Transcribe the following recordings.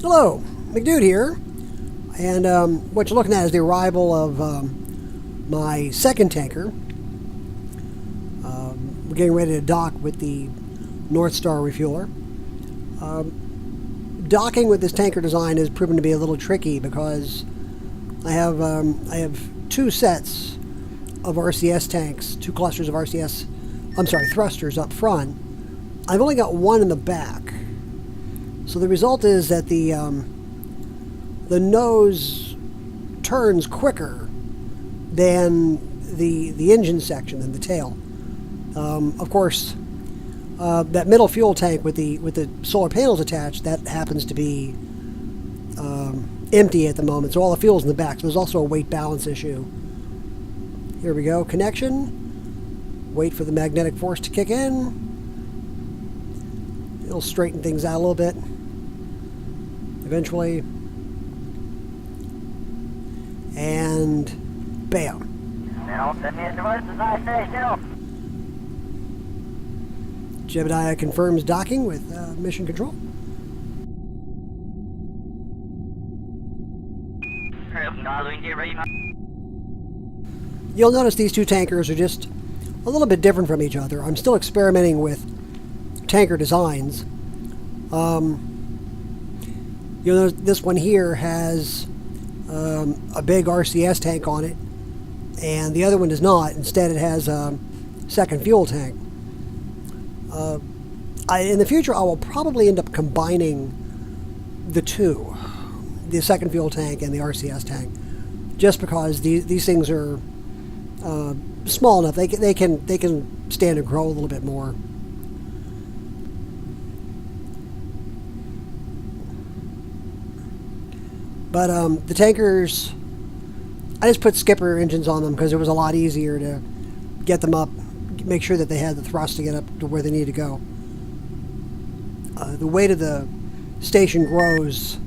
Hello, McDude here, and what you're looking at is the arrival of my second tanker. We're getting ready to dock with the North Star refueler. Docking with this tanker design has proven to be a little tricky because I have two sets of RCS tanks, two clusters of thrusters up front. I've only got one in the back. So the result is that the nose turns quicker than the engine section and the tail. Of course, that middle fuel tank with the solar panels attached, that happens to be empty at the moment, so all the fuel's in the back. So there's also a weight balance issue. Here we go, connection. Wait for the magnetic force to kick in. It'll straighten things out a little bit eventually, and bam. Jebediah confirms docking with mission control. You'll notice these two tankers are just a little bit different from each other. I'm still experimenting with tanker designs. You'll notice this one here has a big RCS tank on it, and the other one does not. Instead, it has a second fuel tank. In the future, I will probably end up combining the two, the second fuel tank and the RCS tank, just because these things are small enough. They can stand and grow a little bit more. But the tankers, I just put skipper engines on them because it was a lot easier to get them up, make sure that they had the thrust to get up to where they need to go. The weight of the station grows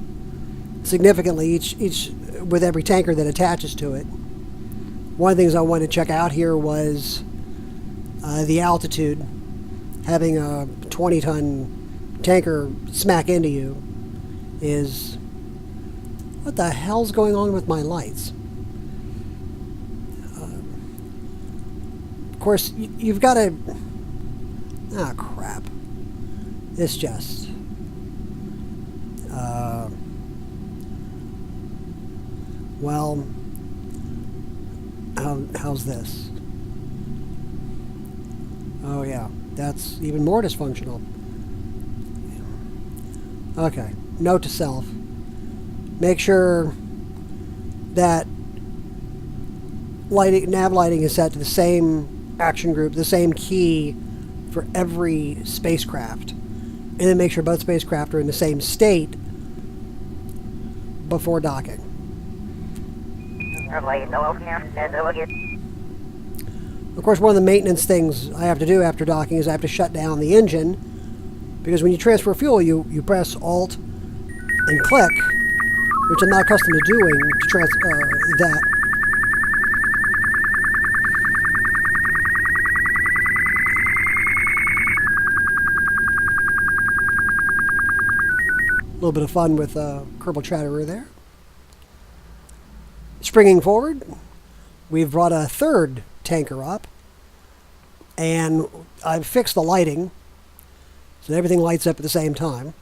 significantly each with every tanker that attaches to it. One of the things I wanted to check out here was the altitude. Having a 20-ton tanker smack into you is... What the hell's going on with my lights? Of course, you've got to... Ah, crap. It's just... well... How's this? Oh, yeah. That's even more dysfunctional. Okay. Note to self. Make sure that nav lighting is set to the same action group, the same key for every spacecraft. And then make sure both spacecraft are in the same state before docking. Of course, one of the maintenance things I have to do after docking is I have to shut down the engine, because when you transfer fuel, you press Alt and click, which I'm not accustomed to doing, to that. A little bit of fun with Kerbal Chatterer there. Springing forward, we've brought a third tanker up, and I've fixed the lighting so that everything lights up at the same time.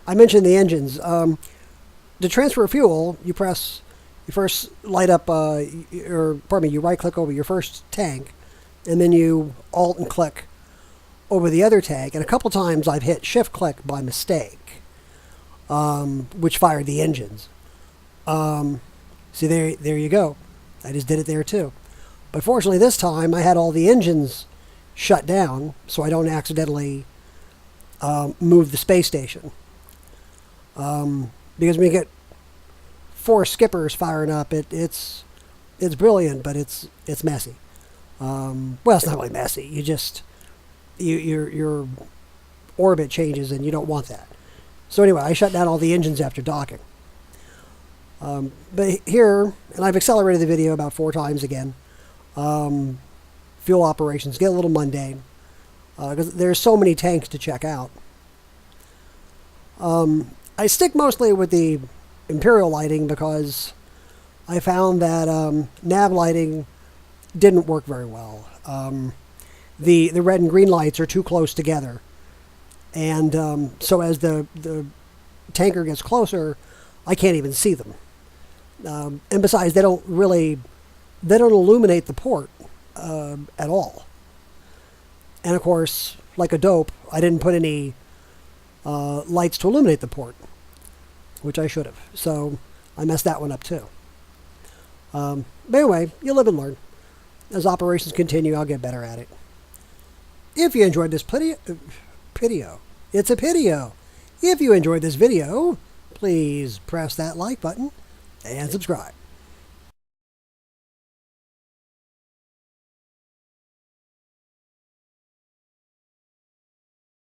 I mentioned the engines. To transfer fuel, you first light up, you right click over your first tank, and then you Alt and click over the other tank. And a couple times I've hit shift click by mistake, which fired the engines. See, there you go. I just did it there too. But fortunately this time I had all the engines shut down so I don't accidentally move the space station. Because when you get 4 skippers firing up, it's brilliant, but it's messy. Well, it's not really messy. You just your orbit changes, and you don't want that. So anyway, I shut down all the engines after docking. But here, and I've accelerated the video about 4 times again. Fuel operations get a little mundane because there's so many tanks to check out. I stick mostly with the imperial lighting because I found that nav lighting didn't work very well. The red and green lights are too close together, and so as the tanker gets closer, I can't even see them. And besides, they don't illuminate the port at all. And of course, like a dope, I didn't put any lights to illuminate the port, which I should have. So I messed that one up too. But anyway, you live and learn. As operations continue, I'll get better at it. If you enjoyed this video, it's a video. If you enjoyed this video, please press that like button and subscribe.